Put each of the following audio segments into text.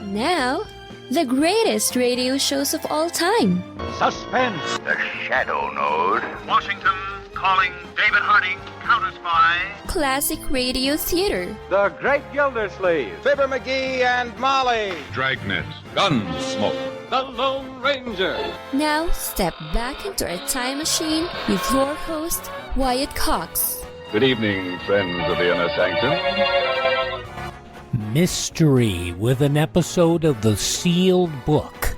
Now, the greatest radio shows of all time. Suspense. The Shadow Node. Washington calling David Harding, counter-spy. Classic radio theater. The Great Gildersleeve. Fibber McGee and Molly. Dragnet. Gunsmoke. The Lone Ranger. Now, step back into a time machine with your host, Wyatt Cox. Good evening, friends of the Inner Sanctum. Mystery with an episode of The Sealed Book.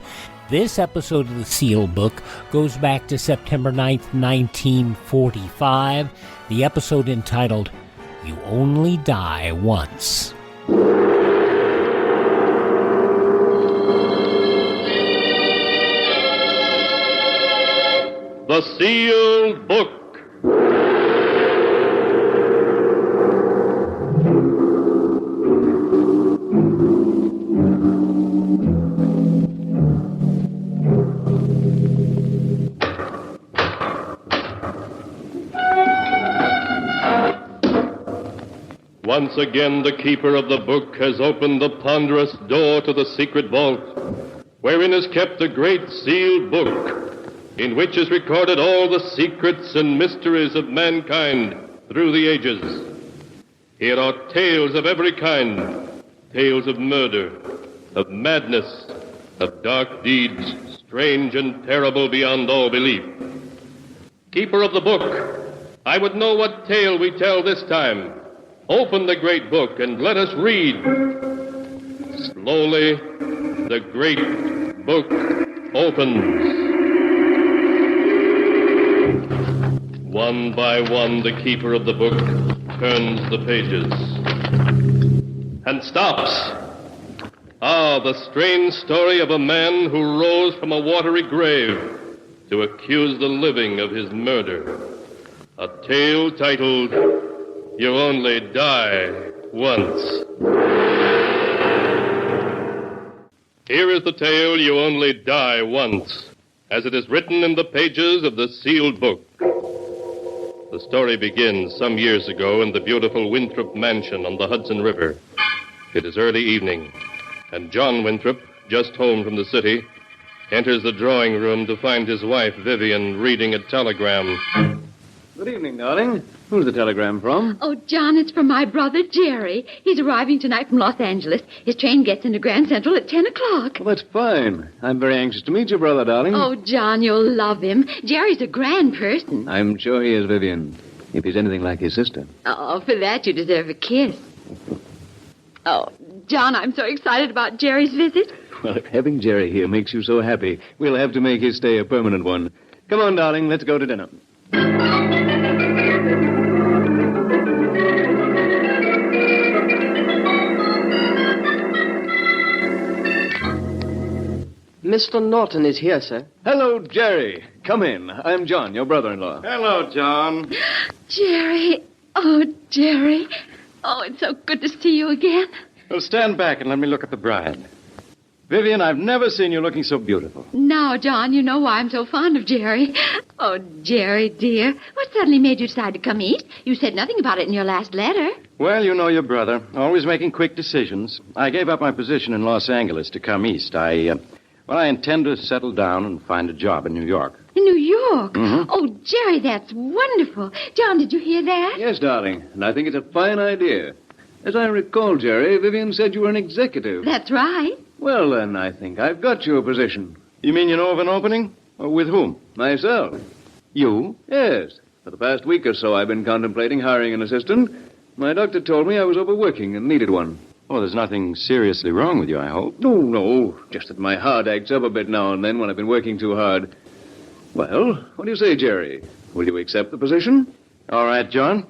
This episode of The Sealed Book goes back to September 9th, 1945. The episode entitled, You Only Die Once. The Sealed Book. Once again, the keeper of the book has opened the ponderous door to the secret vault, wherein is kept the great sealed book, in which is recorded all the secrets and mysteries of mankind through the ages. Here are tales of every kind, tales of murder, of madness, of dark deeds, strange and terrible beyond all belief. Keeper of the book, I would know what tale we tell this time. Open the great book and let us read. Slowly, the great book opens. One by one, the keeper of the book turns the pages and stops. Ah, the strange story of a man who rose from a watery grave to accuse the living of his murder. A tale titled, You Only Die Once. Here is the tale, You Only Die Once, as it is written in the pages of the sealed book. The story begins some years ago in the beautiful Winthrop mansion on the Hudson River. It is early evening, and John Winthrop, just home from the city, enters the drawing room to find his wife, Vivian, reading a telegram. Good evening, darling. Who's the telegram from? Oh, John, it's from my brother, Jerry. He's arriving tonight from Los Angeles. His train gets into Grand Central at 10 o'clock. Well, that's fine. I'm very anxious to meet your brother, darling. Oh, John, you'll love him. Jerry's a grand person. I'm sure he is, Vivian. If he's anything like his sister. Oh, for that you deserve a kiss. Oh, John, I'm so excited about Jerry's visit. Well, if having Jerry here makes you so happy, we'll have to make his stay a permanent one. Come on, darling, let's go to dinner. Mr. Norton is here, sir. Hello, Jerry. Come in. I'm John, your brother-in-law. Hello, John. Jerry. Oh, Jerry. Oh, it's so good to see you again. Well, stand back and let me look at the bride. Vivian, I've never seen you looking so beautiful. Now, John, you know why I'm so fond of Jerry. Oh, Jerry, dear. What suddenly made you decide to come east? You said nothing about it in your last letter. Well, you know your brother, always making quick decisions. I gave up my position in Los Angeles to come east. I intend to settle down and find a job in New York. In New York? Mm-hmm. Oh, Jerry, that's wonderful. John, did you hear that? Yes, darling, and I think it's a fine idea. As I recall, Jerry, Vivian said you were an executive. That's right. Well, then, I think I've got you a position. You mean you know of an opening? Or with whom? Myself. You? Yes. For the past week or so, I've been contemplating hiring an assistant. My doctor told me I was overworking and needed one. Oh, there's nothing seriously wrong with you, I hope. No. Just that my heart acts up a bit now and then when I've been working too hard. Well, what do you say, Jerry? Will you accept the position? All right, John.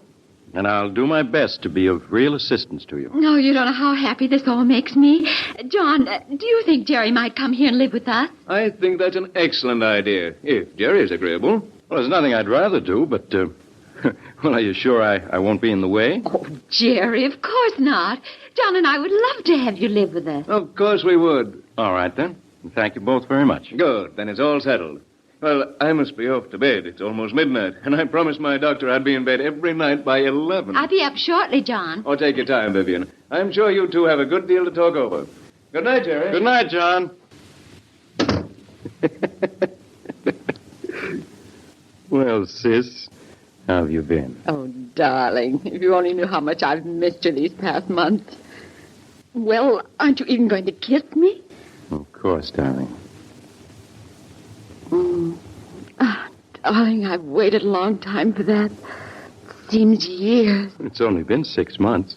And I'll do my best to be of real assistance to you. No, you don't know how happy this all makes me. John, do you think Jerry might come here and live with us? I think that's an excellent idea, if Jerry is agreeable. Well, there's nothing I'd rather do, but, well, are you sure I won't be in the way? Oh, Jerry, of course not. John and I would love to have you live with us. Of course we would. All right, then. Thank you both very much. Good. Then it's all settled. Well, I must be off to bed. It's almost midnight, and I promised my doctor I'd be in bed every night by 11. I'll be up shortly, John. Oh, take your time, Vivian. I'm sure you two have a good deal to talk over. Good night, Jerry. Good night, John. Well, sis, how have you been? Oh, darling, if you only knew how much I've missed you these past months. Well, aren't you even going to kiss me? Of course, darling. Darling, I've waited a long time for that. Seems years. It's only been 6 months.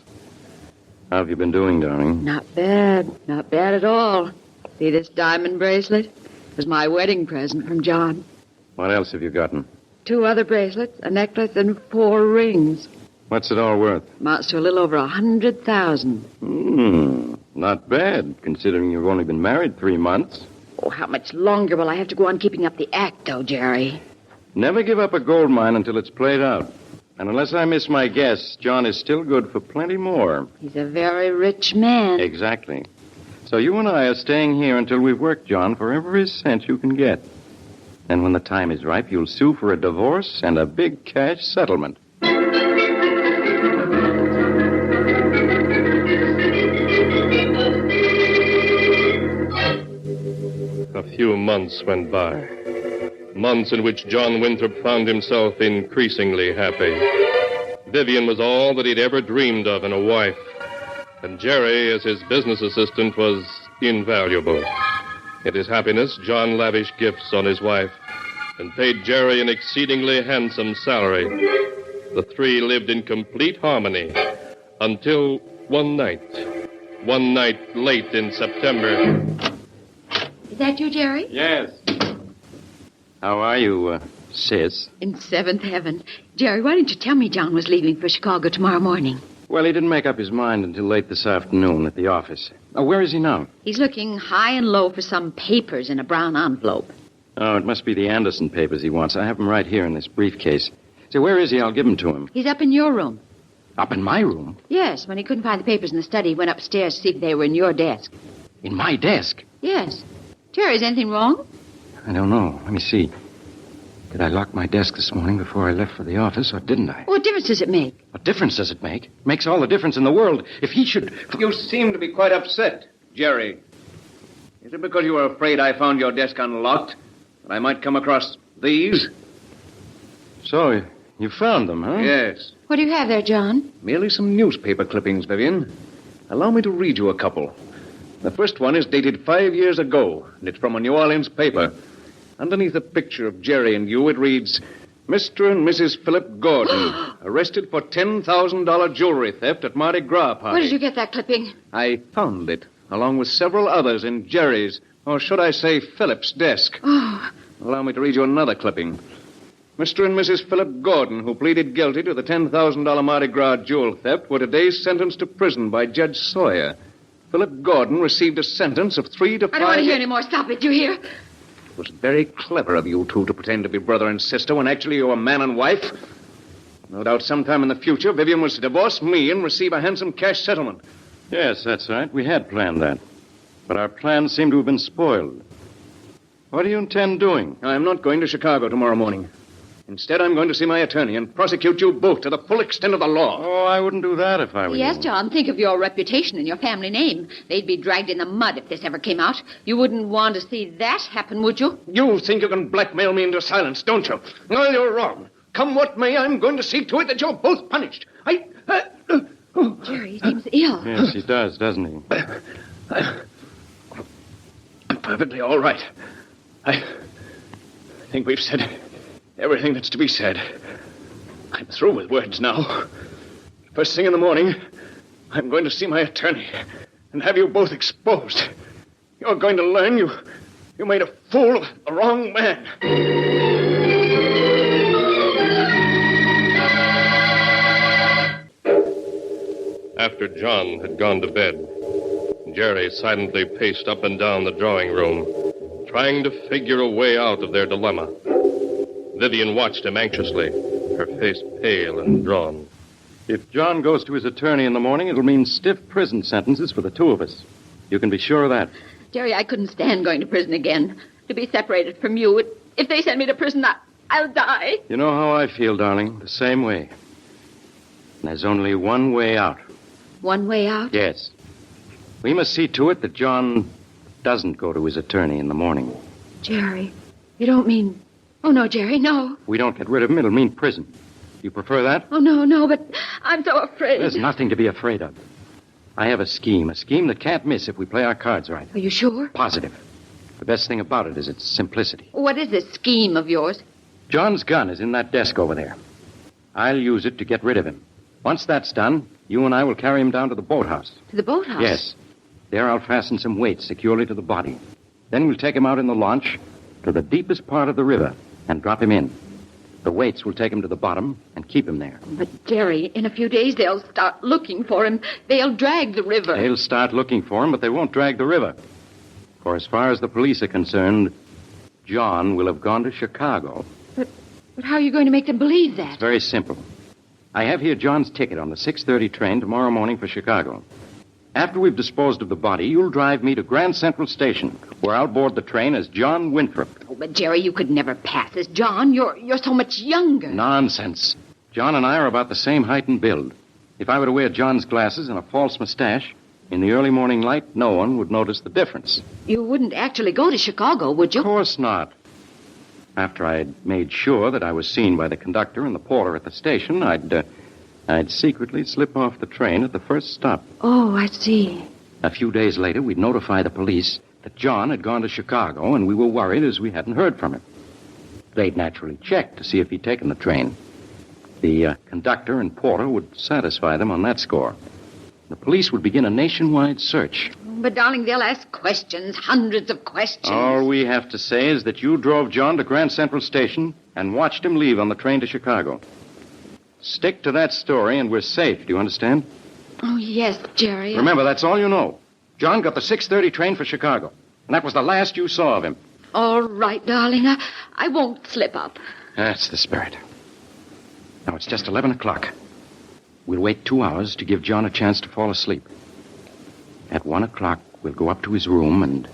How have you been doing, darling? Not bad. Not bad at all. See this diamond bracelet? It was my wedding present from John. What else have you gotten? 2 other bracelets, a necklace, and 4 rings. What's it all worth? Amounts to a little over 100,000. Not bad, considering you've only been married 3 months. Oh, how much longer will I have to go on keeping up the act, though, Jerry? Never give up a gold mine until it's played out. And unless I miss my guess, John is still good for plenty more. He's a very rich man. Exactly. So you and I are staying here until we've worked John for every cent you can get. Then when the time is ripe, you'll sue for a divorce and a big cash settlement. A few months went by. Months in which John Winthrop found himself increasingly happy. Vivian was all that he'd ever dreamed of in a wife. And Jerry, as his business assistant, was invaluable. In his happiness, John lavished gifts on his wife and paid Jerry an exceedingly handsome salary. The three lived in complete harmony until one night late in September. Is that you, Jerry? Yes. How are you, sis? In 7th heaven. Jerry, why didn't you tell me John was leaving for Chicago tomorrow morning? Well, he didn't make up his mind until late this afternoon at the office. Where is he now? He's looking high and low for some papers in a brown envelope. Oh, it must be the Anderson papers he wants. I have them right here in this briefcase. Say, where is he? I'll give them to him. He's up in your room. Up in my room? Yes, when he couldn't find the papers in the study, he went upstairs to see if they were in your desk. In my desk? Yes. Jerry, is anything wrong? I don't know. Let me see. Did I lock my desk this morning before I left for the office, or didn't I? What difference does it make? What difference does it make? It makes all the difference in the world. If he should... You seem to be quite upset, Jerry. Is it because you were afraid I found your desk unlocked? That I might come across these? So, you found them, huh? Yes. What do you have there, John? Merely some newspaper clippings, Vivian. Allow me to read you a couple. The first one is dated 5 years ago, and it's from a New Orleans paper. Underneath a picture of Jerry and you, it reads, Mr. and Mrs. Philip Gordon, arrested for $10,000 jewelry theft at Mardi Gras party. Where did you get that clipping? I found it, along with several others in Jerry's, or should I say Philip's desk. Oh. Allow me to read you another clipping. Mr. and Mrs. Philip Gordon, who pleaded guilty to the $10,000 Mardi Gras jewel theft, were today sentenced to prison by Judge Sawyer. Philip Gordon received a sentence of 3 to 5... I don't want to hear any more. Stop it. You hear? It was very clever of you two to pretend to be brother and sister when actually you were man and wife. No doubt sometime in the future, Vivian was to divorce me and receive a handsome cash settlement. Yes, that's right. We had planned that. But our plans seem to have been spoiled. What do you intend doing? I'm not going to Chicago tomorrow morning. Instead, I'm going to see my attorney and prosecute you both to the full extent of the law. Oh, I wouldn't do that if I were Yes, you. John, think of your reputation and your family name. They'd be dragged in the mud if this ever came out. You wouldn't want to see that happen, would you? You think you can blackmail me into silence, don't you? Well, you're wrong. Come what may, I'm going to see to it that you're both punished. Jerry, he seems ill. Yes, he does, doesn't he? I'm perfectly all right. I think we've said everything that's to be said. I'm through with words now. First thing in the morning, I'm going to see my attorney and have you both exposed. You're going to learn you made a fool of the wrong man. After John had gone to bed, Jerry silently paced up and down the drawing room, trying to figure a way out of their dilemma. Vivian watched him anxiously, her face pale and drawn. If John goes to his attorney in the morning, it'll mean stiff prison sentences for the two of us. You can be sure of that. Jerry, I couldn't stand going to prison again. To be separated from you. If they send me to prison, I'll die. You know how I feel, darling. The same way. And there's only one way out. One way out? Yes. We must see to it that John doesn't go to his attorney in the morning. Jerry, you don't mean... Oh, no, Jerry, no. If we don't get rid of him, it'll mean prison. You prefer that? Oh, no, but I'm so afraid. There's nothing to be afraid of. I have a scheme that can't miss if we play our cards right. Are you sure? Positive. The best thing about it is its simplicity. What is this scheme of yours? John's gun is in that desk over there. I'll use it to get rid of him. Once that's done, you and I will carry him down to the boathouse. To the boathouse? Yes. There I'll fasten some weights securely to the body. Then we'll take him out in the launch to the deepest part of the river and drop him in. The weights will take him to the bottom and keep him there. But, Jerry, in a few days they'll start looking for him. They'll drag the river. They'll start looking for him, but they won't drag the river. For as far as the police are concerned, John will have gone to Chicago. But how are you going to make them believe that? It's very simple. I have here John's ticket on the 6:30 train tomorrow morning for Chicago. After we've disposed of the body, you'll drive me to Grand Central Station, where I'll board the train as John Winthrop. Oh, but, Jerry, you could never pass as John. You're so much younger. Nonsense. John and I are about the same height and build. If I were to wear John's glasses and a false mustache, in the early morning light, no one would notice the difference. You wouldn't actually go to Chicago, would you? Of course not. After I'd made sure that I was seen by the conductor and the porter at the station, I'd secretly slip off the train at the first stop. Oh, I see. A few days later, we'd notify the police that John had gone to Chicago, and we were worried as we hadn't heard from him. They'd naturally check to see if he'd taken the train. The conductor and porter would satisfy them on that score. The police would begin a nationwide search. But, darling, they'll ask questions, hundreds of questions. All we have to say is that you drove John to Grand Central Station and watched him leave on the train to Chicago. Stick to that story and we're safe, do you understand? Oh, yes, Jerry. Remember, that's all you know. John got the 6:30 train for Chicago, and that was the last you saw of him. All right, darling. I won't slip up. That's the spirit. Now, it's just 11 o'clock. We'll wait 2 hours to give John a chance to fall asleep. At 1 o'clock, we'll go up to his room and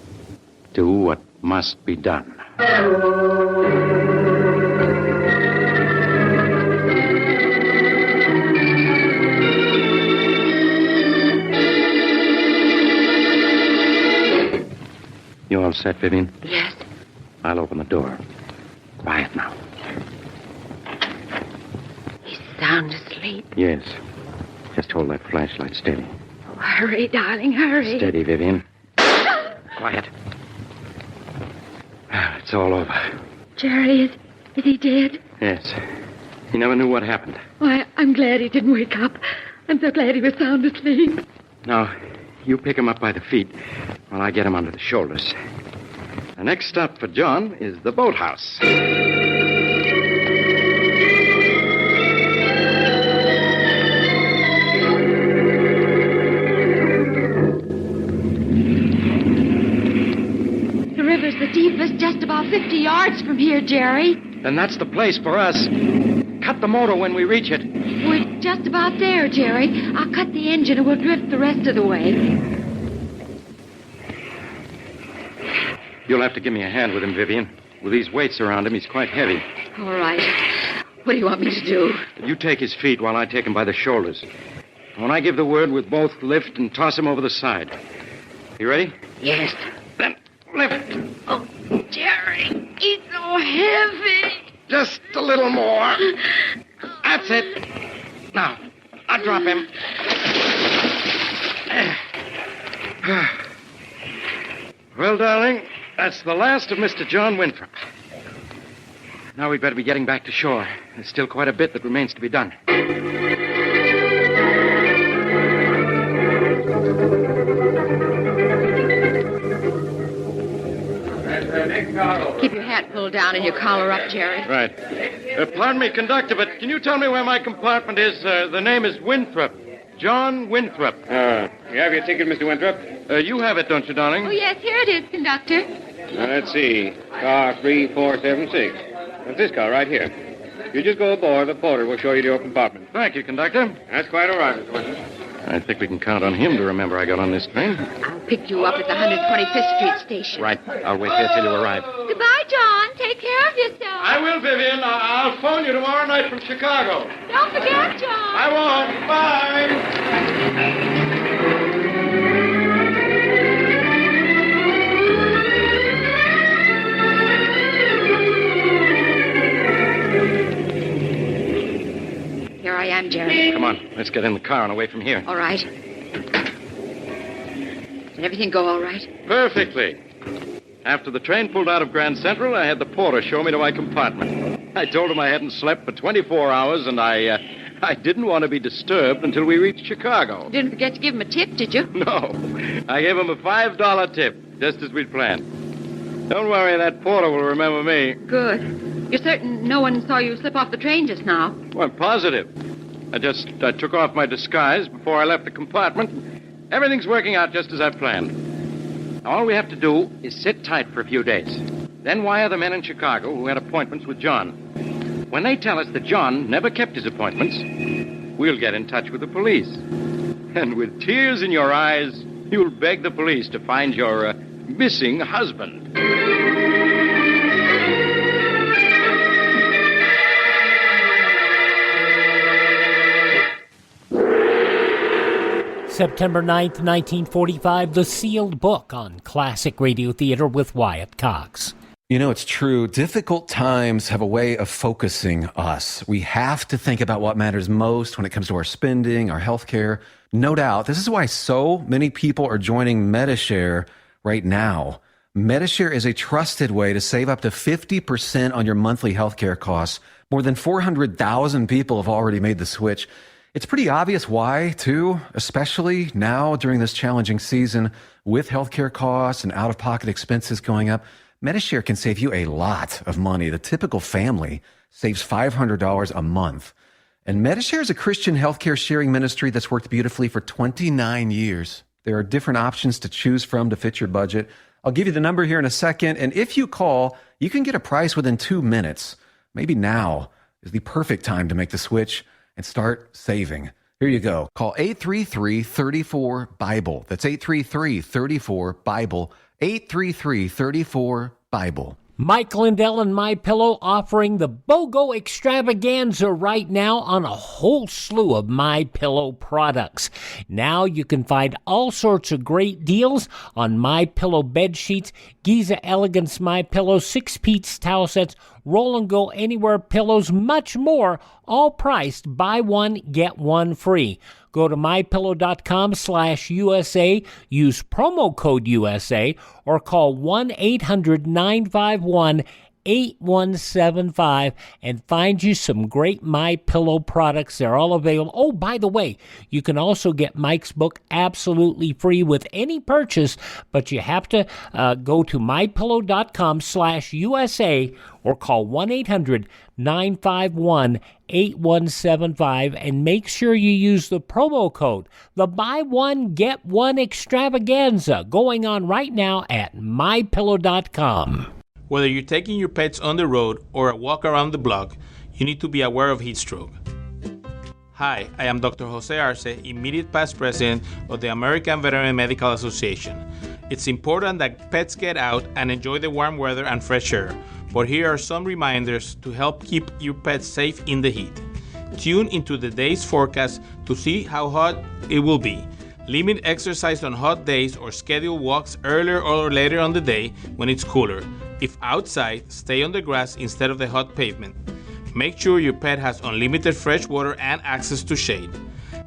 do what must be done. You all set, Vivian? Yes. I'll open the door. Quiet now. He's sound asleep. Yes. Just hold that flashlight steady. Oh, hurry, darling, hurry. Steady, Vivian. Quiet. It's all over. Jerry, is he dead? Yes. He never knew what happened. Why, I'm glad he didn't wake up. I'm so glad he was sound asleep. Now, you pick him up by the feet while I get him under the shoulders. The next stop for John is the boathouse. The river's the deepest, just about 50 yards from here, Jerry. Then that's the place for us. Cut the motor when we reach it. We're just about there, Jerry. I'll cut the engine and we'll drift the rest of the way. You'll have to give me a hand with him, Vivian. With these weights around him, he's quite heavy. All right. What do you want me to do? You take his feet while I take him by the shoulders. When I give the word, we'll both lift and toss him over the side. You ready? Yes. Then lift. Oh, Jerry, he's so heavy. Just a little more. That's it. Now, I'll drop him. Well, darling, that's the last of Mr. John Winthrop. Now we'd better be getting back to shore. There's still quite a bit that remains to be done. Keep your hat pulled down and your collar up, Jerry. Right. Pardon me, conductor, but can you tell me where my compartment is? The name is Winthrop. John Winthrop. You have your ticket, Mr. Winthrop? You have it, don't you, darling? Oh, yes, here it is, conductor. Let's see. Car 3476. That's this car right here. You just go aboard. The porter will show you to your compartment. Thank you, conductor. That's quite all right, Mr. Winthrop. I think we can count on him to remember I got on this train. I'll pick you up at the 125th Street station. Right. I'll wait here till you arrive. Goodbye, John. Take care of yourself. I will, Vivian. I'll phone you tomorrow night from Chicago. Don't forget, John. I won't. Bye. I am, Jerry. Come on, let's get in the car and away from here. All right. Did everything go all right? Perfectly. After the train pulled out of Grand Central, I had the porter show me to my compartment. I told him I hadn't slept for 24 hours, and I didn't want to be disturbed until we reached Chicago. Didn't forget to give him a tip, did you? No. I gave him a $5 tip, just as we'd planned. Don't worry, that porter will remember me. Good. You're certain no one saw you slip off the train just now? Well, I'm positive. I took off my disguise before I left the compartment. Everything's working out just as I planned. Now, all we have to do is sit tight for a few days. Then wire the men in Chicago who had appointments with John. When they tell us that John never kept his appointments, we'll get in touch with the police. And with tears in your eyes, you'll beg the police to find your missing husband. September 9th, 1945, The Sealed Book on Classic Radio Theater with Wyatt Cox. You know, it's true. Difficult times have a way of focusing us. We have to think about what matters most when it comes to our spending, our health care. No doubt. This is why so many people are joining MediShare right now. MediShare is a trusted way to save up to 50% on your monthly health care costs. More than 400,000 people have already made the switch. It's pretty obvious why, too, especially now during this challenging season with healthcare costs and out-of-pocket expenses going up. MediShare can save you a lot of money. The typical family saves $500 a month. And MediShare is a Christian healthcare sharing ministry that's worked beautifully for 29 years. There are different options to choose from to fit your budget. I'll give you the number here in a second, and if you call, you can get a price within 2 minutes. Maybe now is the perfect time to make the switch and start saving. Here you go. Call 833-34-BIBLE. That's 833-34-BIBLE. 833-34-BIBLE. Mike Lindell and MyPillow offering the BOGO extravaganza right now on a whole slew of MyPillow products. Now you can find all sorts of great deals on MyPillow bed sheets, Giza Elegance MyPillow, 6-piece towel sets, Roll and Go Anywhere pillows, much more, all priced buy one, get one free. Go to mypillow.com/USA, use promo code USA, or call 1-800-951-8175 and find you some great MyPillow products. They're all available. Oh, by the way, you can also get Mike's book absolutely free with any purchase, but you have to go to mypillow.com/USA or call 1-800-951-8175 and make sure you use the promo code, the buy one, get one extravaganza, going on right now at mypillow.com. Whether you're taking your pets on the road or a walk around the block, you need to be aware of heat stroke. Hi, I am Dr. Jose Arce, immediate past president of the American Veterinary Medical Association. It's important that pets get out and enjoy the warm weather and fresh air, but here are some reminders to help keep your pets safe in the heat. Tune into the day's forecast to see how hot it will be. Limit exercise on hot days or schedule walks earlier or later on the day when it's cooler. If outside, stay on the grass instead of the hot pavement. Make sure your pet has unlimited fresh water and access to shade.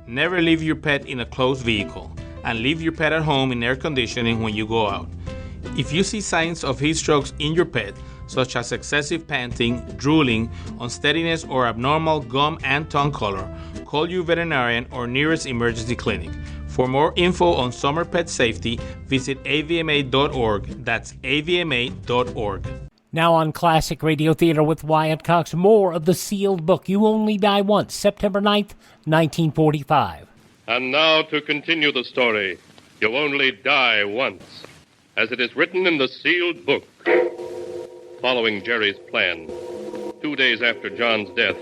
Never leave your pet in a closed vehicle, and leave your pet at home in air conditioning when you go out. If you see signs of heat strokes in your pet, such as excessive panting, drooling, unsteadiness, or abnormal gum and tongue color, call your veterinarian or nearest emergency clinic. For more info on summer pet safety, visit avma.org. That's avma.org. Now on Classic Radio Theater with Wyatt Cox, more of The Sealed Book. You Only Die Once, September 9th, 1945. And now to continue the story, You Only Die Once, as it is written in The Sealed Book. Following Jerry's plan, 2 days after John's death,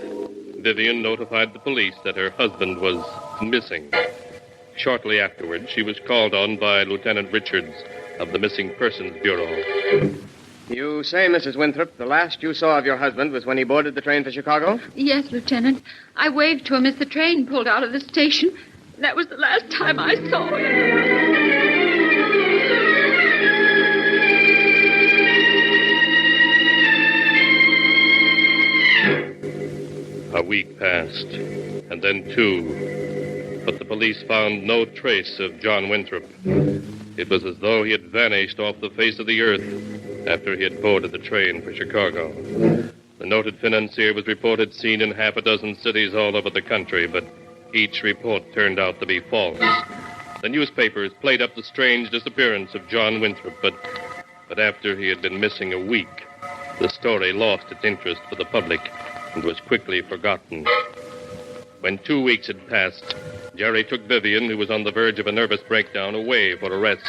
Vivian notified the police that her husband was missing. Shortly afterwards, she was called on by Lieutenant Richards of the Missing Persons Bureau. You say, Mrs. Winthrop, the last you saw of your husband was when he boarded the train for Chicago? Yes, Lieutenant. I waved to him as the train pulled out of the station. That was the last time I saw him. A week passed. and then 2. But the police found no trace of John Winthrop. It was as though he had vanished off the face of the earth after he had boarded the train for Chicago. The noted financier was reported seen in half a dozen cities all over the country, but each report turned out to be false. The newspapers played up the strange disappearance of John Winthrop, but after he had been missing a week, the story lost its interest for the public and was quickly forgotten. When 2 weeks had passed, Jerry took Vivian, who was on the verge of a nervous breakdown, away for a rest.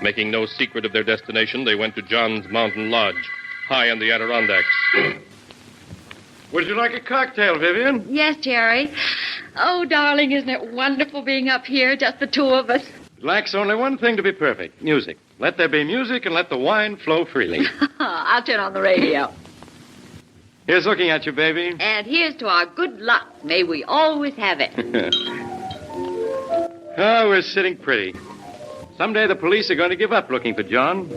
Making no secret of their destination, they went to John's Mountain Lodge, high in the Adirondacks. Would you like a cocktail, Vivian? Yes, Jerry. Oh, darling, isn't it wonderful being up here, just the two of us? It lacks only one thing to be perfect, music. Let there be music and let the wine flow freely. I'll turn on the radio. Here's looking at you, baby. And here's to our good luck. May we always have it. Oh, we're sitting pretty. Someday the police are going to give up looking for John,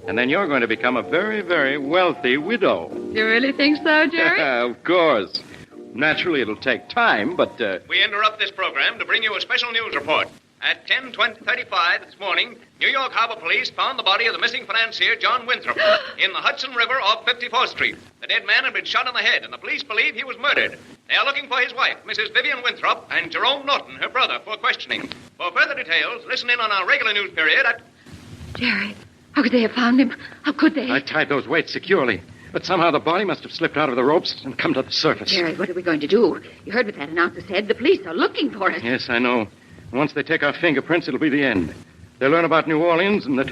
and then you're going to become a very, very wealthy widow. You really think so, Jerry? Of course. Naturally, it'll take time, but... We interrupt this program to bring you a special news report. At 10:35 this morning, New York Harbor Police found the body of the missing financier, John Winthrop, in the Hudson River off 54th Street. The dead man had been shot in the head, and the police believe he was murdered. They are looking for his wife, Mrs. Vivian Winthrop, and Jerome Norton, her brother, for questioning. For further details, listen in on our regular news period at... Jerry, how could they have found him? How could they? I tied those weights securely, but somehow the body must have slipped out of the ropes and come to the surface. Jerry, what are we going to do? You heard what that announcer said. The police are looking for us. Yes, I know. Once they take our fingerprints, it'll be the end. They'll learn about New Orleans and that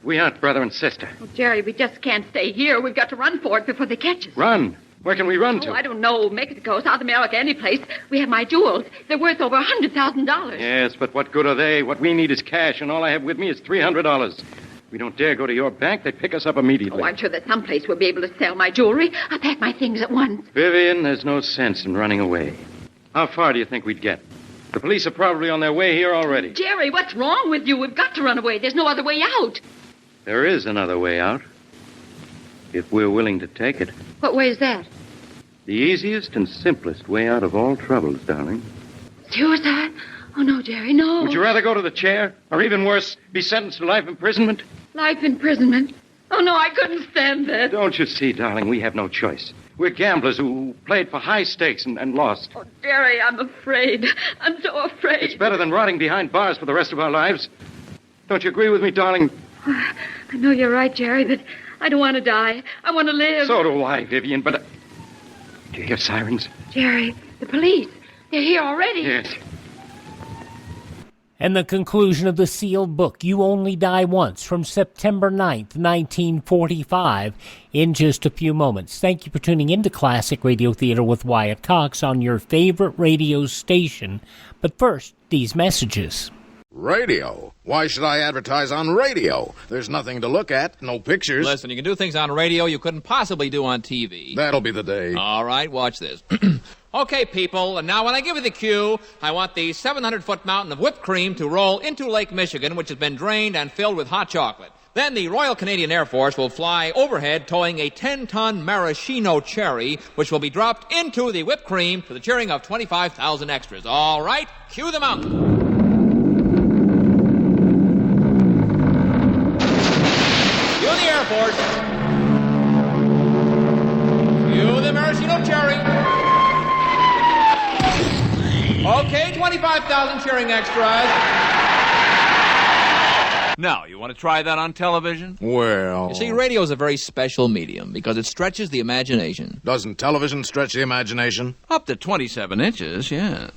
we aren't brother and sister. Oh, Jerry, we just can't stay here. We've got to run for it before they catch us. Run? Where can we run to? Oh, I don't know. Mexico, South America, any place. We have my jewels. They're worth over $100,000. Yes, but what good are they? What we need is cash, and all I have with me is $300. We don't dare go to your bank. They'd pick us up immediately. Oh, I'm sure there's some place we'll be able to sell my jewelry. I'll pack my things at once. Vivian, there's no sense in running away. How far do you think we'd get? The police are probably on their way here already. Jerry, what's wrong with you? We've got to run away. There's no other way out. There is another way out. If we're willing to take it. What way is that? The easiest and simplest way out of all troubles, darling. Suicide? Oh, no, Jerry, no. Would you rather go to the chair? Or even worse, be sentenced to life imprisonment? Life imprisonment? Oh, no, I couldn't stand that. Don't you see, darling, we have no choice. We're gamblers who played for high stakes and lost. Oh, Jerry, I'm afraid. I'm so afraid. It's better than rotting behind bars for the rest of our lives. Don't you agree with me, darling? I know you're right, Jerry, but I don't want to die. I want to live. So do I, Vivian, but... Do you hear sirens? Jerry, the police. They're here already. Yes. And the conclusion of the sealed book, You Only Die Once, from September 9th, 1945, in just a few moments. Thank you for tuning in to Classic Radio Theater with Wyatt Cox on your favorite radio station. But first, these messages. Radio? Why should I advertise on radio? There's nothing to look at, no pictures. Listen, you can do things on radio you couldn't possibly do on TV. That'll be the day. All right, watch this. Okay, people, and now when I give you the cue, I want the 700-foot mountain of whipped cream to roll into Lake Michigan, which has been drained and filled with hot chocolate. Then the Royal Canadian Air Force will fly overhead towing a 10-ton maraschino cherry, which will be dropped into the whipped cream to the cheering of 25,000 extras. All right, cue the mountain. Cue the Air Force. Cue the maraschino cherry. Okay, 25,000 cheering extras. Now, you want to try that on television? Well... You see, radio is a very special medium because it stretches the imagination. Doesn't television stretch the imagination? Up to 27 inches, yes.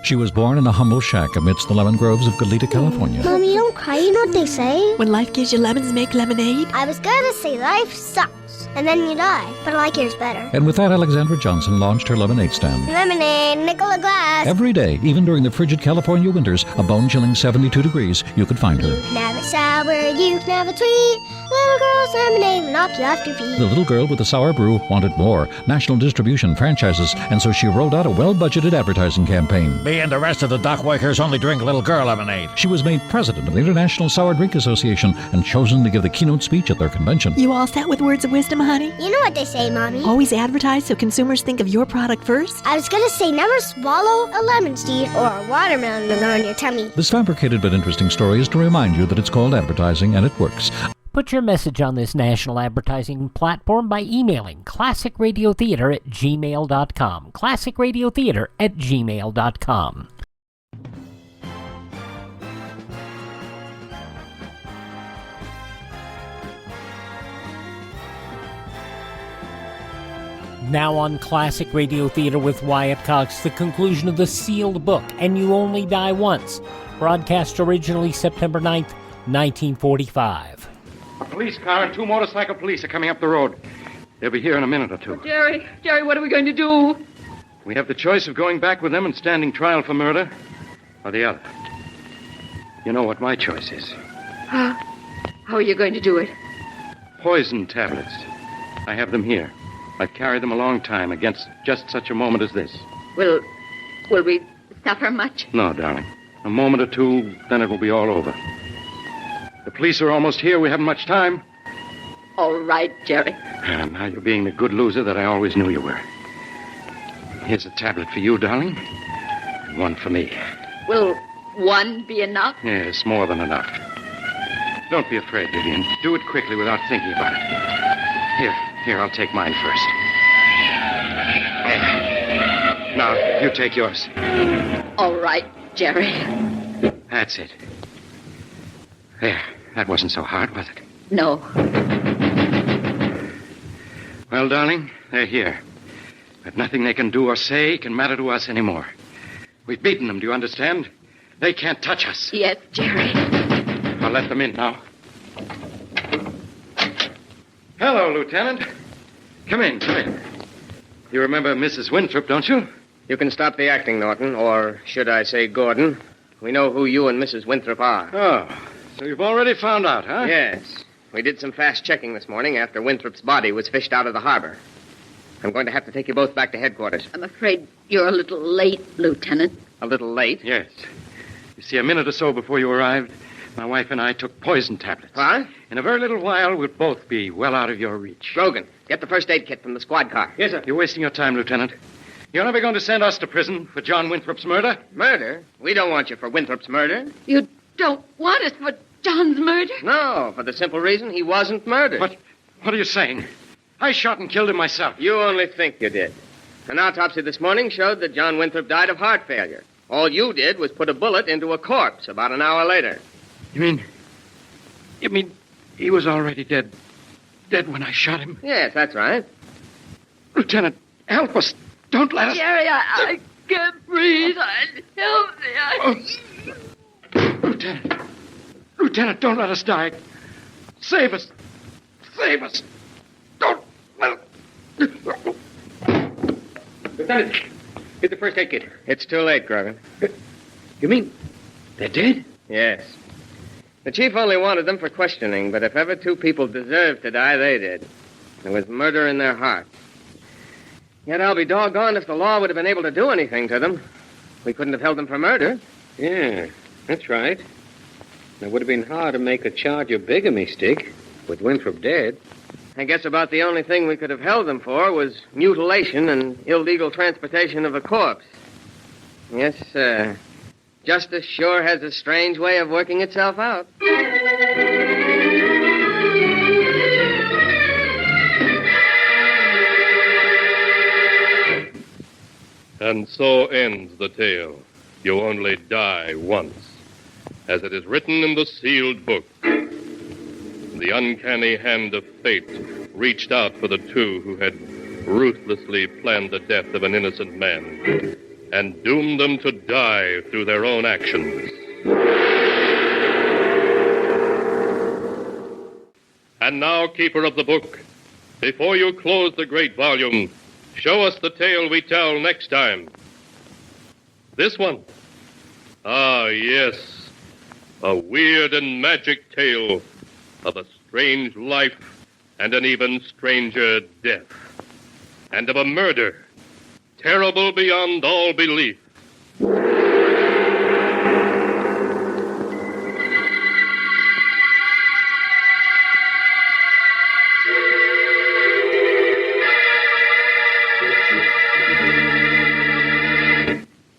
She was born in a humble shack amidst the lemon groves of Goleta, California. Mommy, don't cry. You know what they say? When life gives you lemons, make lemonade. I was going to say life sucks, and then you die. But I like yours better. And with that, Alexandra Johnson launched her lemonade stand. Lemonade, nickel a glass. Every day, even during the frigid California winters, a bone-chilling 72 degrees, you could find her. You can have it sour, you can have it sweet. Little girl's lemonade will knock you off your feet. The little girl with the sour brew wanted more, national distribution, franchises, and so she rolled out a well-budgeted advertising campaign. Me and the rest of the Duckwakers only drink little girl lemonade. She was made president of the International Sour Drink Association and chosen to give the keynote speech at their convention. You all set with words of wisdom, honey? You know what they say, Mommy. Always advertise so consumers think of your product first? I was gonna say never swallow a lemon seed or a watermelon on your tummy. This fabricated but interesting story is to remind you that it's called advertising and it works. Put your message on this national advertising platform by emailing classicradiotheater@gmail.com. classicradiotheater@gmail.com. Now on Classic Radio Theater with Wyatt Cox, the conclusion of the sealed book, And You Only Die Once, broadcast originally September 9th, 1945. A police car and 2 motorcycle police are coming up the road. They'll be here in a minute or 2. Jerry, what are we going to do? We have the choice of going back with them and standing trial for murder, or the other. You know what my choice is. How are you going to do it? Poison tablets. I have them here. I've carried them a long time against just such a moment as this. Will we suffer much? No, darling. A moment or 2, then it will be all over. The police are almost here. We haven't much time. All right, Jerry. Now you're being the good loser that I always knew you were. Here's a tablet for you, darling. And 1 for me. Will 1 be enough? Yes, more than enough. Don't be afraid, Vivian. Do it quickly without thinking about it. Here, I'll take mine first. There. Now, you take yours. All right, Jerry. That's it. There. That wasn't so hard, was it? No. Well, darling, they're here. But nothing they can do or say can matter to us anymore. We've beaten them, do you understand? They can't touch us. Yes, Jerry. I'll let them in now. Hello, Lieutenant. Come in. You remember Mrs. Winthrop, don't you? You can stop the acting, Norton, or should I say Gordon. We know who you and Mrs. Winthrop are. Oh, so you've already found out, huh? Yes. We did some fast checking this morning after Winthrop's body was fished out of the harbor. I'm going to have to take you both back to headquarters. I'm afraid you're a little late, Lieutenant. A little late? Yes. You see, a minute or so before you arrived, my wife and I took poison tablets. What? In a very little while, we'll both be well out of your reach. Brogan, get the first aid kit from the squad car. Yes, sir. You're wasting your time, Lieutenant. You're never going to send us to prison for John Winthrop's murder? Murder? We don't want you for Winthrop's murder. You don't want us for John's murder? No, for the simple reason he wasn't murdered. What are you saying? I shot and killed him myself. You only think you did. An autopsy this morning showed that John Winthrop died of heart failure. All you did was put a bullet into a corpse about an hour later. You mean he was already dead? Dead when I shot him? Yes, that's right. Lieutenant, help us. Don't let us... Jerry, I can't breathe. Help me. Lieutenant, don't let us die. Save us. Don't let us... Lieutenant, get the first aid kit. It's too late, Grogan. You mean they're dead? Yes. The chief only wanted them for questioning, but if ever 2 people deserved to die, they did. There was murder in their hearts. Yet I'll be doggone if the law would have been able to do anything to them. We couldn't have held them for murder. Yeah, that's right. It would have been hard to make a charge of bigamy stick with Winthrop dead. I guess about the only thing we could have held them for was mutilation and illegal transportation of a corpse. Yes, justice sure has a strange way of working itself out. And so ends the tale. You only die once. As it is written in the sealed book. The uncanny hand of fate reached out for the 2 who had ruthlessly planned the death of an innocent man and doomed them to die through their own actions. And now, keeper of the book, before you close the great volume, show us the tale we tell next time. This one. Ah, yes. A weird and magic tale of a strange life and an even stranger death, and of a murder terrible beyond all belief.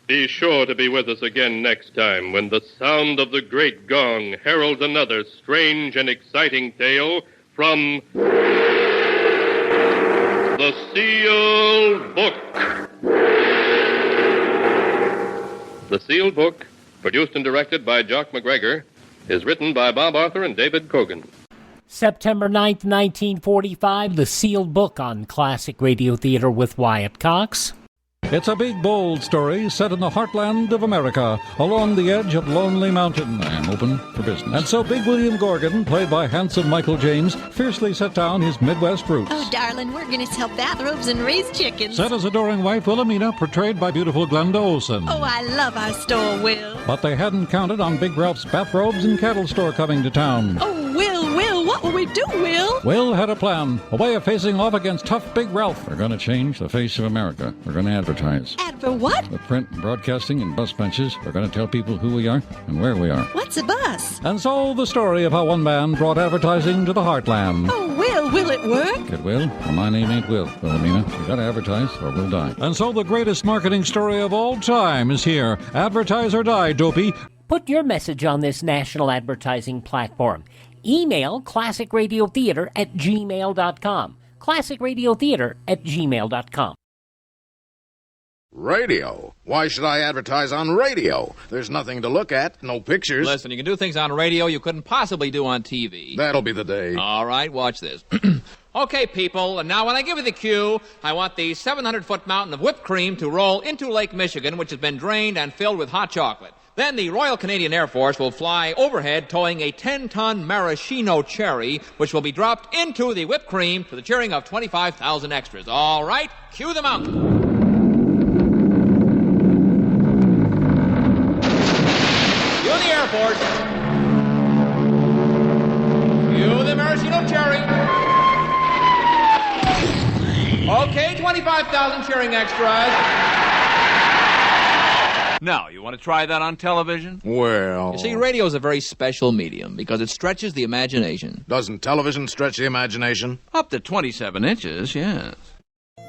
Be sure to be with us again next time when the sound of the great gong heralds another strange and exciting tale from The Sealed Book. The Sealed Book, produced and directed by Jock McGregor, is written by Bob Arthur and David Cogan. September 9th, 1945, The Sealed Book on Classic Radio Theater with Wyatt Cox. It's a big, bold story set in the heartland of America, along the edge of Lonely Mountain. I am open for business. And so Big William Gorgon, played by handsome Michael James, fiercely set down his Midwest roots. Oh, darling, we're going to sell bathrobes and raise chickens. Set his adoring wife, Wilhelmina, portrayed by beautiful Glenda Olsen. Oh, I love our store, Will. But they hadn't counted on Big Ralph's bathrobes and cattle store coming to town. Oh, Will, what will we do, Will? Will had a plan, a way of facing off against tough Big Ralph. We're going to change the face of America. We're going to advertise. For what? With print and broadcasting and bus benches, we're going to tell people who we are and where we are. What's a bus? And so the story of how one man brought advertising to the heartland. Oh, will it work? It will. Well, my name ain't Will, Wilhelmina. You got to advertise or we'll die. And so the greatest marketing story of all time is here. Advertise or die, dopey. Put your message on this national advertising platform. Email classicradiotheater@gmail.com. classicradiotheater@gmail.com. Radio? Why should I advertise on radio? There's nothing to look at, no pictures. Listen, you can do things on radio you couldn't possibly do on TV. That'll be the day. All right, watch this. Okay, people, and now when I give you the cue, I want the 700-foot mountain of whipped cream to roll into Lake Michigan, which has been drained and filled with hot chocolate. Then the Royal Canadian Air Force will fly overhead towing a 10-ton maraschino cherry, which will be dropped into the whipped cream to the cheering of 25,000 extras. All right, cue the mountain. Cue the Air Force. Cue the maraschino cherry. Okay, 25,000 cheering extras. Now, you want to try that on television? Well... You see, radio is a very special medium because it stretches the imagination. Doesn't television stretch the imagination? Up to 27 inches, yes.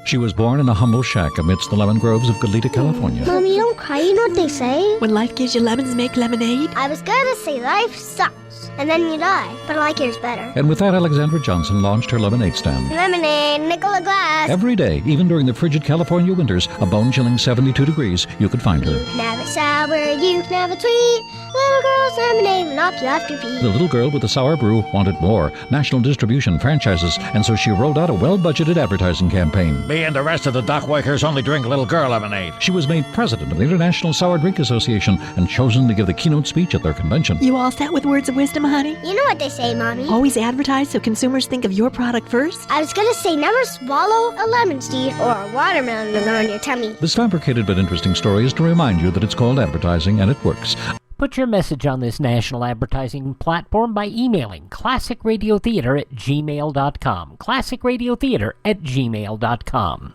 She was born in a humble shack amidst the lemon groves of Goleta, California. Mommy, don't cry. You know what they say? When life gives you lemons, make lemonade. I was going to say life sucks, and then you die. But I like yours better. And with that, Alexandra Johnson launched her lemonade stand. Lemonade, nickel a glass. Every day, even during the frigid California winters, a bone-chilling 72 degrees, you could find her. You can have it sour, you can have it sweet. Little girl's lemonade will knock you off your feet. The little girl with the sour brew wanted more, national distribution, franchises, and so she rolled out a well-budgeted advertising campaign. Me and the rest of the dockwakers only drink little girl lemonade. She was made president of the International Sour Drink Association and chosen to give the keynote speech at their convention. You all set with words of wisdom, honey? You know what they say, Mommy. Always advertise so consumers think of your product first. I was going to say never swallow a lemon seed or a watermelon on your tummy. This fabricated but interesting story is to remind you that it's called advertising and it works. Put your message on this national advertising platform by emailing classicradiotheater@gmail.com. classicradiotheater@gmail.com.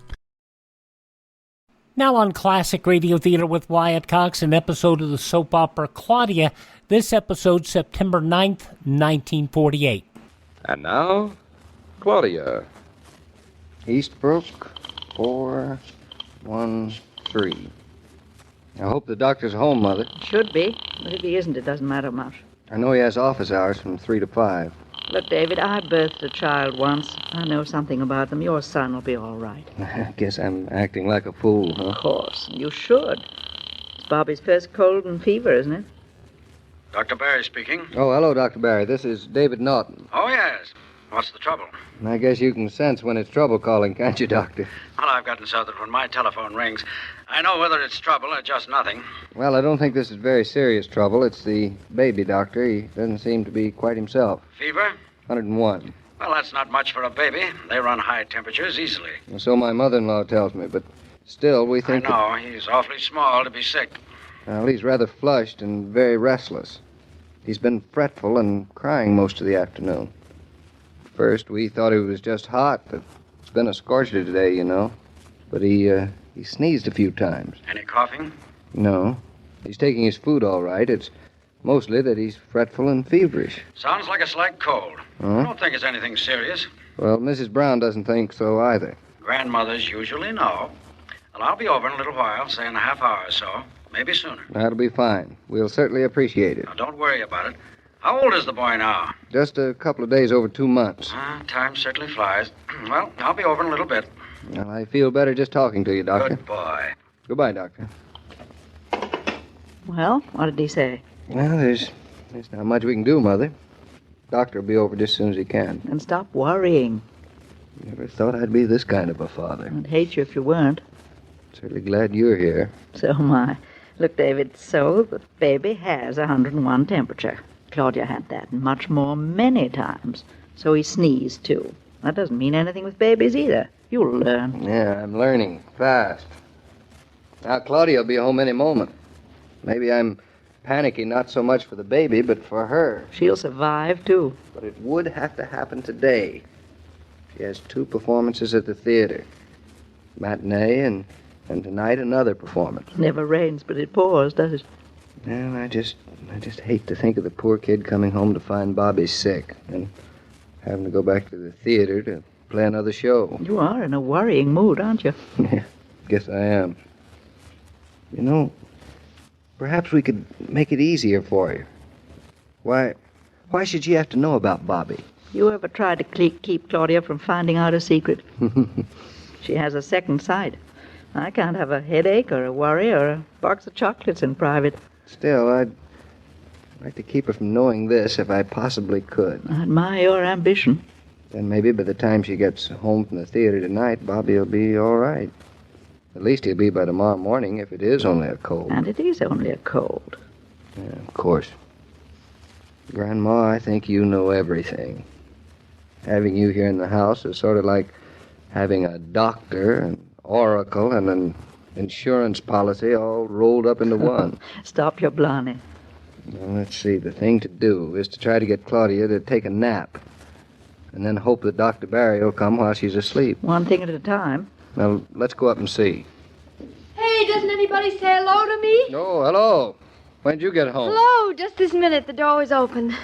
Now on Classic Radio Theater with Wyatt Cox, an episode of the soap opera Claudia. This episode, September 9th, 1948. And now, Claudia. Eastbrook, 413. I hope the doctor's home, Mother. Should be, but if he isn't, it doesn't matter much. I know he has office hours from 3 to 5. Look, David, I birthed a child once. I know something about them. Your son will be all right. I guess I'm acting like a fool, huh? Of course, you should. It's Bobby's first cold and fever, isn't it? Dr. Barry speaking. Oh, hello, Dr. Barry. This is David Naughton. Oh, yes. What's the trouble? I guess you can sense when it's trouble calling, can't you, Doctor? Well, I've gotten so that when my telephone rings, I know whether it's trouble or just nothing. Well, I don't think this is very serious trouble. It's the baby, Doctor. He doesn't seem to be quite himself. Fever? 101. Well, that's not much for a baby. They run high temperatures easily. And so my mother-in-law tells me, but still we think... I know. He's awfully small to be sick. Well, he's rather flushed and very restless. He's been fretful and crying most of the afternoon. First, we thought it was just hot. It's been a scorcher today, you know. But he sneezed a few times. Any coughing? No. He's taking his food all right. It's mostly that he's fretful and feverish. Sounds like a slight cold. Huh? I don't think it's anything serious. Well, Mrs. Brown doesn't think so either. Grandmothers usually know. Well, I'll be over in a little while, say in a half hour or so. Maybe sooner. That'll be fine. We'll certainly appreciate it. Now, don't worry about it. How old is the boy now? Just a couple of days over 2 months. Time certainly flies. Well, I'll be over in a little bit. Well, I feel better just talking to you, Doctor. Good boy. Goodbye, Doctor. Well, what did he say? Well, there's not much we can do, Mother. Doctor will be over just as soon as he can. And stop worrying. Never thought I'd be this kind of a father. I'd hate you if you weren't. Certainly glad you're here. So am I. Look, David, so the baby has 101 temperature. Claudia had that, and much more many times. So he sneezed, too. That doesn't mean anything with babies either. You'll learn. Yeah, I'm learning fast. Now, Claudia will be home any moment. Maybe I'm panicky not so much for the baby, but for her. She'll survive, too. But it would have to happen today. She has 2 performances at the theater. Matinee and tonight another performance. Never rains, but it pours, does it? Well, I just hate to think of the poor kid coming home to find Bobby sick and having to go back to the theater to play another show. You are in a worrying mood, aren't you? Yeah, guess I am. You know, perhaps we could make it easier for you. Why should she have to know about Bobby? You ever tried to keep Claudia from finding out a secret? She has a second sight. I can't have a headache or a worry or a box of chocolates in private. Still, I'd like to keep her from knowing this if I possibly could. I admire your ambition. Then maybe by the time she gets home from the theater tonight, Bobby will be all right. At least he'll be by tomorrow morning if it is only a cold. And it is only a cold. Yeah, of course. Grandma, I think you know everything. Having you here in the house is sort of like having a doctor, an oracle, and an insurance policy all rolled up into one. Stop your blarney. Well, let's see. The thing to do is to try to get Claudia to take a nap, and then hope that Dr. Barry will come while she's asleep. One thing at a time. Now, let's go up and see. Hey, doesn't anybody say hello to me? Oh, hello. When'd you get home? Hello, just this minute. The door was open.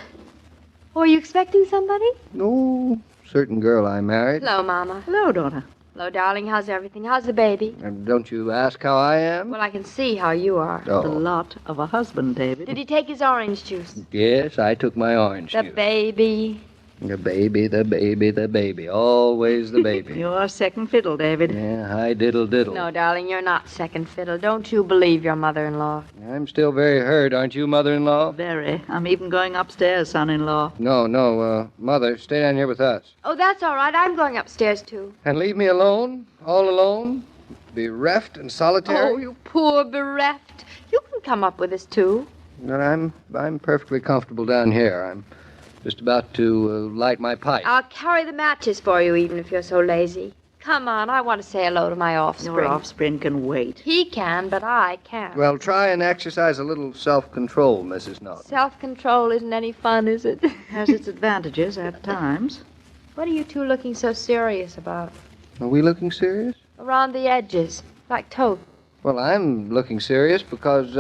Oh, are you expecting somebody? No, certain girl I married. Hello, Mama. Hello, daughter. Hello, darling. How's everything? How's the baby? Don't you ask how I am? Well, I can see how you are. Oh. The lot of a husband, David. Did he take his orange juice? Yes, I took my orange The juice. baby. The baby, the baby, the baby. Always the baby. You're second fiddle, David. Yeah, hi diddle diddle. No, darling, you're not second fiddle. Don't you believe your mother-in-law? I'm still very hurt, aren't you, Mother-in-law? Very. I'm even going upstairs, son-in-law. No, Mother, stay down here with us. Oh, that's all right. I'm going upstairs, too. And leave me alone? All alone? Bereft and solitary? Oh, you poor bereft. You can come up with us, too. But I'm perfectly comfortable down here. I'm just about to light my pipe. I'll carry the matches for you, even if you're so lazy. Come on, I want to say hello to my offspring. Your offspring can wait. He can, but I can't. Well, try and exercise a little self-control, Mrs. Norton. Self-control isn't any fun, is it? Has its advantages at times. What are you two looking so serious about? Are we looking serious? Around the edges, like toast. Well, I'm looking serious because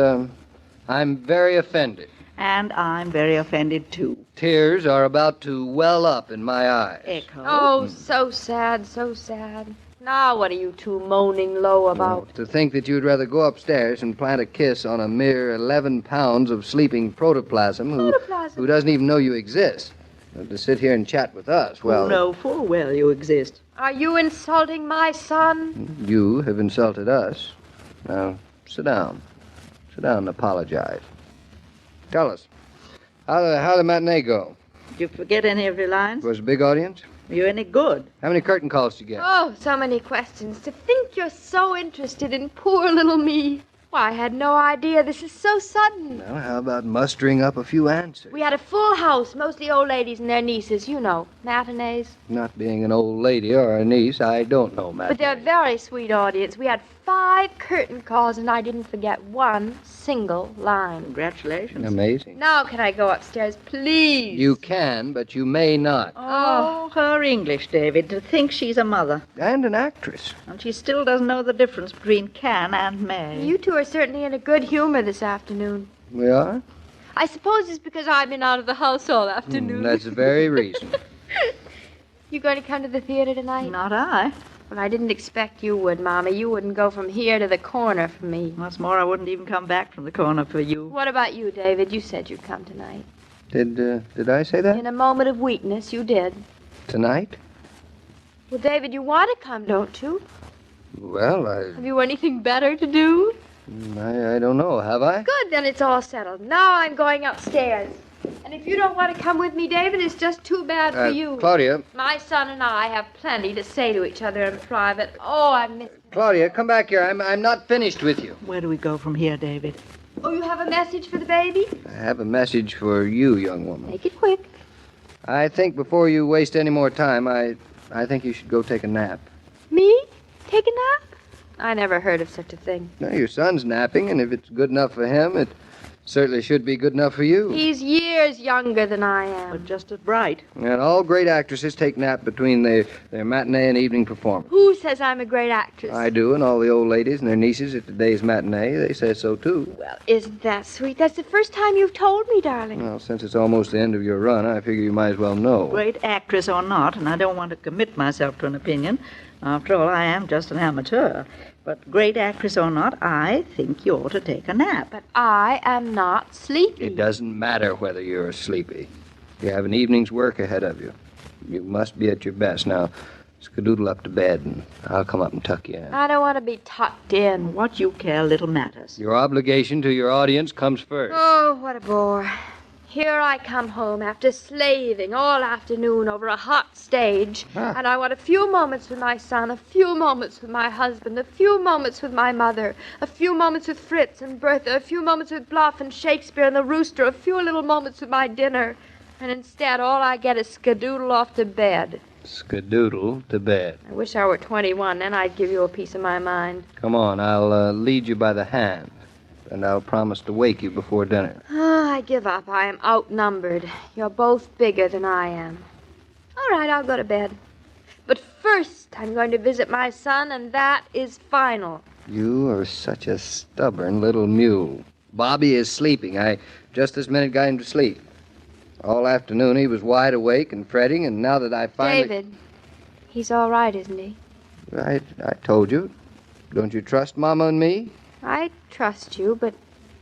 I'm very offended. And I'm very offended, too. Tears are about to well up in my eyes. Echo. Oh, so sad, so sad. Now what are you two moaning low about? To think that you'd rather go upstairs and plant a kiss on a mere 11 pounds of sleeping protoplasm who doesn't even know you exist. To sit here and chat with us, well... You know full well you exist. Are you insulting my son? You have insulted us. Now, sit down. Sit down and apologize. Tell us, how the matinee go? Did you forget any of your lines? Was it a big audience? Were you any good? How many curtain calls did you get? Oh, so many questions. To think you're so interested in poor little me. Why, I had no idea. This is so sudden. Well, how about mustering up a few answers? We had a full house, mostly old ladies and their nieces, you know, matinees. Not being an old lady or a niece, I don't know, Matt. But they're a very sweet audience. We had 5 curtain calls, and I didn't forget one single line. Congratulations. Amazing. Now can I go upstairs, please? You can, but you may not. Oh, her English, David. To think she's a mother. And an actress. And she still doesn't know the difference between can and may. You two are certainly in a good humor this afternoon. We are? I suppose it's because I've been out of the house all afternoon. That's the very reason. You going to come to the theater tonight? Not I. Well, I didn't expect you would, Mama. You wouldn't go from here to the corner for me. What's more, I wouldn't even come back from the corner for you. What about you, David? You said you'd come tonight. Did I say that? In a moment of weakness, you did. Tonight? Well, David, you want to come, don't you? Well, Have you anything better to do? I don't know. Have I? Good, then it's all settled. Now I'm going upstairs. And if you don't want to come with me, David, it's just too bad for you. Claudia. My son and I have plenty to say to each other in private. Oh, I miss... Claudia, come back here. I'm not finished with you. Where do we go from here, David? Oh, you have a message for the baby? I have a message for you, young woman. Make it quick. I think before you waste any more time, I think you should go take a nap. Me? Take a nap? I never heard of such a thing. No, your son's napping, and if it's good enough for him, it certainly should be good enough for you. He's years younger than I am. But just as bright. And all great actresses take nap between their matinee and evening performance. Who says I'm a great actress? I do, and all the old ladies and their nieces at today's matinee, they say so, too. Well, isn't that sweet? That's the first time you've told me, darling. Well, since it's almost the end of your run, I figure you might as well know. Great actress or not, and I don't want to commit myself to an opinion. After all, I am just an amateur. But great actress or not, I think you ought to take a nap. But I am not sleepy. It doesn't matter whether you're sleepy. You have an evening's work ahead of you. You must be at your best. Now, skedoodle up to bed, and I'll come up and tuck you in. I don't want to be tucked in. What you care little matters. Your obligation to your audience comes first. Oh, what a bore. Here I come home after slaving all afternoon over a hot stage, and I want a few moments with my son, a few moments with my husband, a few moments with my mother, a few moments with Fritz and Bertha, a few moments with Bluff and Shakespeare and the Rooster, a few little moments with my dinner, and instead all I get is skedoodle off to bed. Skedoodle to bed. I wish I were 21, then I'd give you a piece of my mind. Come on, I'll lead you by the hand, and I'll promise to wake you before dinner. I give up. I am outnumbered. You're both bigger than I am. All right, I'll go to bed. But first, I'm going to visit my son, and that is final. You are such a stubborn little mule. Bobby is sleeping. I just this minute got him to sleep. All afternoon he was wide awake and fretting, and now that I finally... David, he's all right, isn't he? I told you. Don't you trust Mama and me? I trust you, but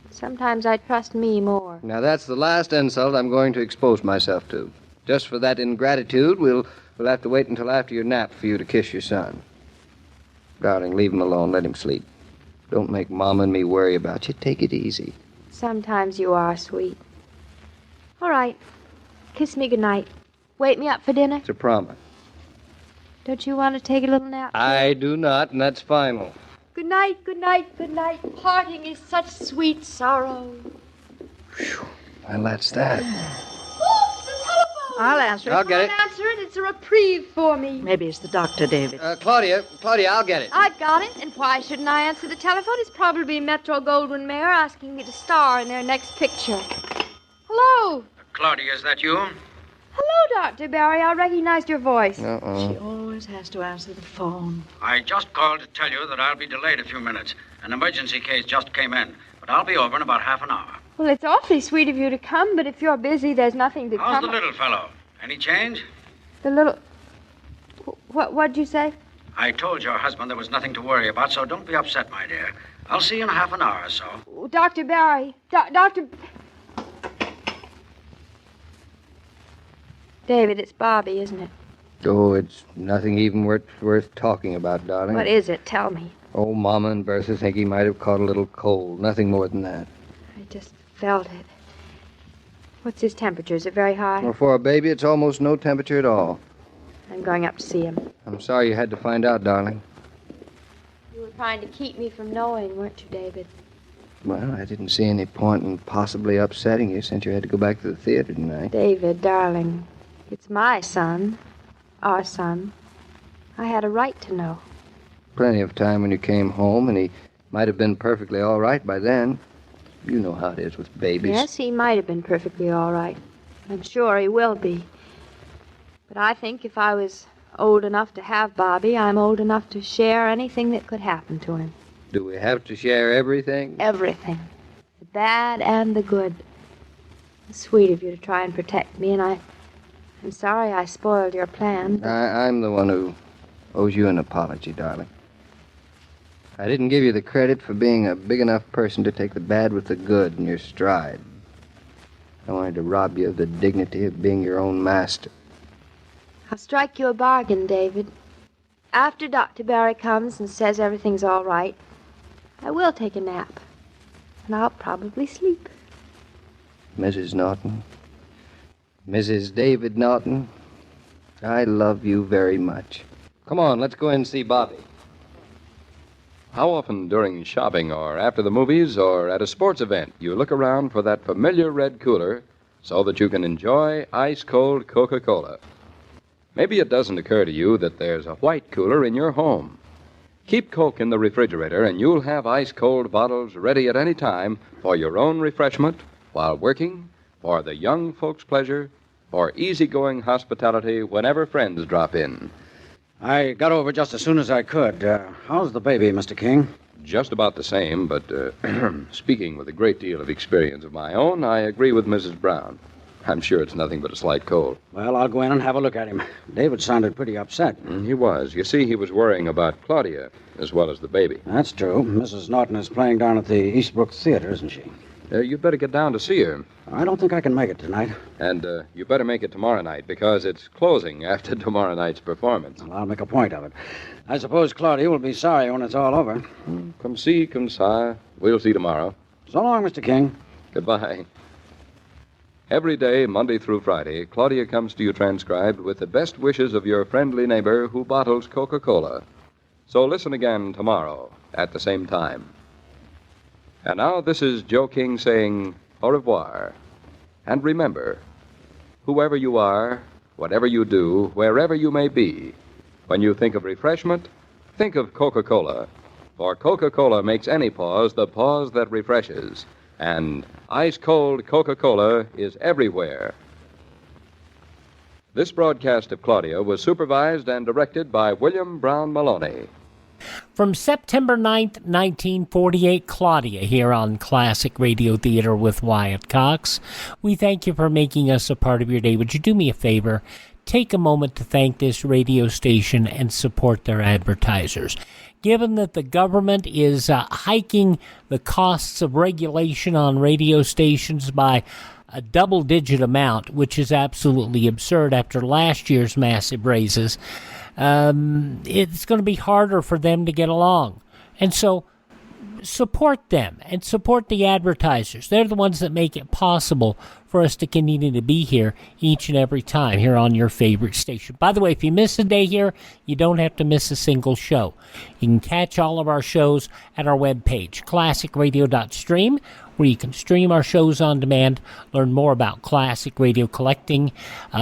sometimes I trust me more. Now, that's the last insult I'm going to expose myself to. Just for that ingratitude, we'll have to wait until after your nap for you to kiss your son. Darling, leave him alone. Let him sleep. Don't make Mama and me worry about you. Take it easy. Sometimes you are sweet. All right. Kiss me goodnight. Wake me up for dinner. It's a promise. Don't you want to take a little nap? I do not, and that's final. Good night, good night, good night. Parting is such sweet sorrow. Well, that's that. Oh, the telephone! I'll answer it. I'll get it. Don't answer it. It's a reprieve for me. Maybe it's the doctor, David. Claudia, I'll get it. I've got it, and why shouldn't I answer the telephone? It's probably Metro-Goldwyn-Mayer asking me to star in their next picture. Hello? Claudia, is that you? Hello, Dr. Barry. I recognized your voice. Uh-oh. She always has to answer the phone. I just called to tell you that I'll be delayed a few minutes. An emergency case just came in, but I'll be over in about half an hour. Well, it's awfully sweet of you to come, but if you're busy, there's nothing to How's come. the little fellow? Any change? The little... What'd you say? I told your husband there was nothing to worry about, so don't be upset, my dear. I'll see you in half an hour or so. Dr. Barry. Dr... David, it's Bobby, isn't it? Oh, it's nothing even worth talking about, darling. What is it? Tell me. Oh, Mama and Bertha think he might have caught a little cold. Nothing more than that. I just felt it. What's his temperature? Is it very high? Well, for a baby, it's almost no temperature at all. I'm going up to see him. I'm sorry you had to find out, darling. You were trying to keep me from knowing, weren't you, David? Well, I didn't see any point in possibly upsetting you since you had to go back to the theater tonight. David, darling, it's my son. Our son. I had a right to know. Plenty of time when you came home, and he might have been perfectly all right by then. You know how it is with babies. Yes, he might have been perfectly all right. I'm sure he will be. But I think if I was old enough to have Bobby, I'm old enough to share anything that could happen to him. Do we have to share everything? Everything. The bad and the good. It's sweet of you to try and protect me, and I'm sorry I spoiled your plan. But... I'm the one who owes you an apology, darling. I didn't give you the credit for being a big enough person to take the bad with the good in your stride. I wanted to rob you of the dignity of being your own master. I'll strike you a bargain, David. After Dr. Barry comes and says everything's all right, I will take a nap. And I'll probably sleep. Mrs. Norton, Mrs. David Norton, I love you very much. Come on, let's go in and see Bobby. How often during shopping or after the movies or at a sports event you look around for that familiar red cooler so that you can enjoy ice-cold Coca-Cola? Maybe it doesn't occur to you that there's a white cooler in your home. Keep Coke in the refrigerator and you'll have ice-cold bottles ready at any time for your own refreshment while working, for the young folks' pleasure, for easygoing hospitality whenever friends drop in. I got over just as soon as I could. How's the baby, Mr. King? Just about the same, but speaking with a great deal of experience of my own, I agree with Mrs. Brown. I'm sure it's nothing but a slight cold. Well, I'll go in and have a look at him. David sounded pretty upset. He was. You see, he was worrying about Claudia as well as the baby. That's true. Mrs. Norton is playing down at the Eastbrook Theater, isn't she? You'd better get down to see her. I don't think I can make it tonight. And you better make it tomorrow night, because it's closing after tomorrow night's performance. Well, I'll make a point of it. I suppose Claudia will be sorry when it's all over. Come see, come si. We'll see tomorrow. So long, Mr. King. Goodbye. Every day, Monday through Friday, Claudia comes to you transcribed with the best wishes of your friendly neighbor who bottles Coca-Cola. So listen again tomorrow at the same time. And now this is Joe King saying au revoir. And remember, whoever you are, whatever you do, wherever you may be, when you think of refreshment, think of Coca-Cola. For Coca-Cola makes any pause the pause that refreshes. And ice-cold Coca-Cola is everywhere. This broadcast of Claudia was supervised and directed by William Brown Maloney. From September 9th, 1948, Claudia here on Classic Radio Theater with Wyatt Cox. We thank you for making us a part of your day. Would you do me a favor? Take a moment to thank this radio station and support their advertisers. Given that the government is hiking the costs of regulation on radio stations by a double-digit amount, which is absolutely absurd after last year's massive raises, it's going to be harder for them to get along. And so support them and support the advertisers. They're the ones that make it possible for us to continue to be here each and every time here on your favorite station. By the way, if you miss a day here, you don't have to miss a single show. You can catch all of our shows at our webpage, classicradio.stream, where you can stream our shows on demand, learn more about classic radio collecting.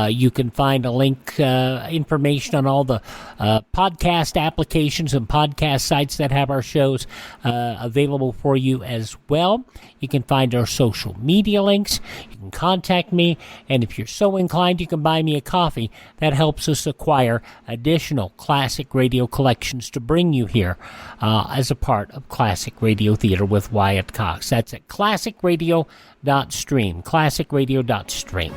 You can find a link, information on all the podcast applications and podcast sites that have our shows available for you as well. You can find our social media links. You can contact me, and if you're so inclined, you can buy me a coffee. That helps us acquire additional classic radio collections to bring you here as a part of Classic Radio Theater with Wyatt Cox. That's at classicradio.stream, classicradio.stream.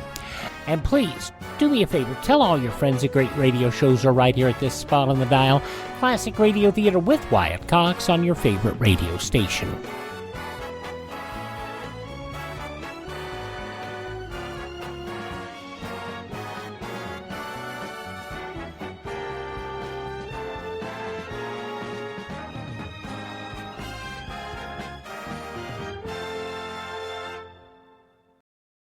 And please, do me a favor, tell all your friends that great radio shows are right here at this spot on the dial. Classic Radio Theater with Wyatt Cox on your favorite radio station.